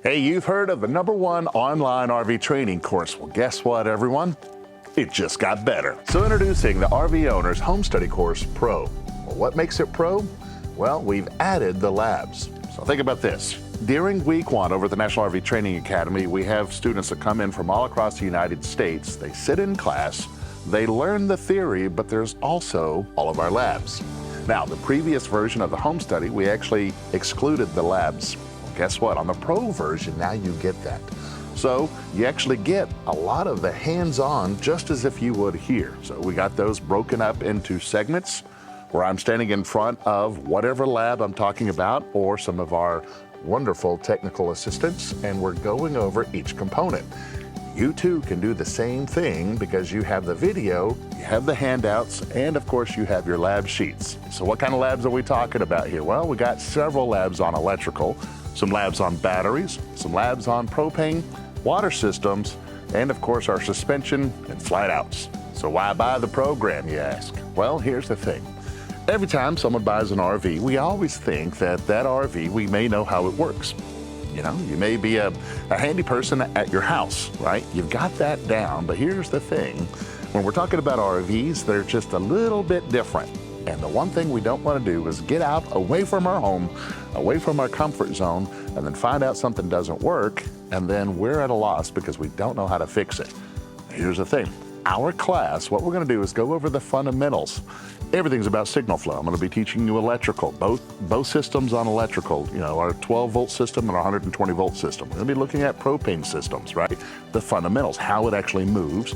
Hey, you've heard of the #1 online RV training course. Well, guess what, everyone? It just got better. So introducing the RV Owner's Home Study Course Pro. Well, what makes it pro? Well, we've added the labs. So think about this. During week 1 over at the National RV Training Academy, we have students that come in from all across the United States. They sit in class, they learn the theory, but there's also all of our labs. Now, the previous version of the home study, we actually excluded the labs. Well, guess what? On the pro version, now you get that. So you actually get a lot of the hands-on just as if you would here. So we got those broken up into segments where I'm standing in front of whatever lab I'm talking about or some of our wonderful technical assistants, and we're going over each component. You too can do the same thing because you have the video, you have the handouts, and of course you have your lab sheets. So what kind of labs are we talking about here? Well, we got several labs on electrical, some labs on batteries, some labs on propane, water systems, and of course our suspension and flat outs. So why buy the program, you ask? Well, here's the thing. Every time someone buys an RV, we always think that that RV, we may know how it works. You know, you may be a handy person at your house, right? You've got that down, but here's the thing. When we're talking about RVs, they're just a little bit different. And the one thing we don't want to do is get out away from our home, away from our comfort zone, and then find out something doesn't work, and then we're at a loss because we don't know how to fix it. Here's the thing. Our class, what we're going to do is go over the fundamentals. Everything's about signal flow. I'm going to be teaching you electrical, both systems on electrical, you know, our 12-volt system and our 120-volt system. We're going to be looking at propane systems, right? The fundamentals, how it actually moves,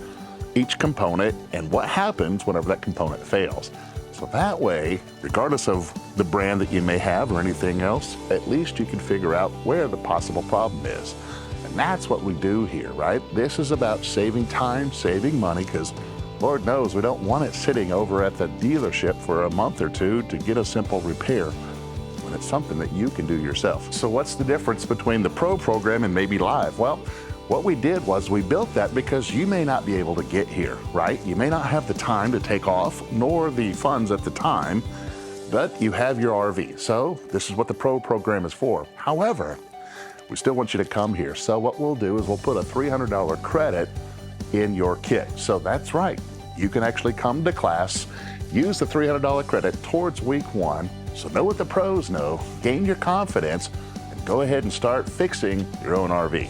each component, and what happens whenever that component fails. So that way, regardless of the brand that you may have or anything else, at least you can figure out where the possible problem is. And that's what we do here, right? This is about saving time, saving money, because Lord knows we don't want it sitting over at the dealership for a month or two to get a simple repair when it's something that you can do yourself. So what's the difference between the pro program and maybe live? Well, what we did was we built that because you may not be able to get here, right? You may not have the time to take off, nor the funds at the time, but you have your RV. So this is what the pro program is for. However, we still want you to come here. So what we'll do is we'll put a $300 credit in your kit. So that's right. You can actually come to class, use the $300 credit towards week 1. So know what the pros know, gain your confidence, and go ahead and start fixing your own RV.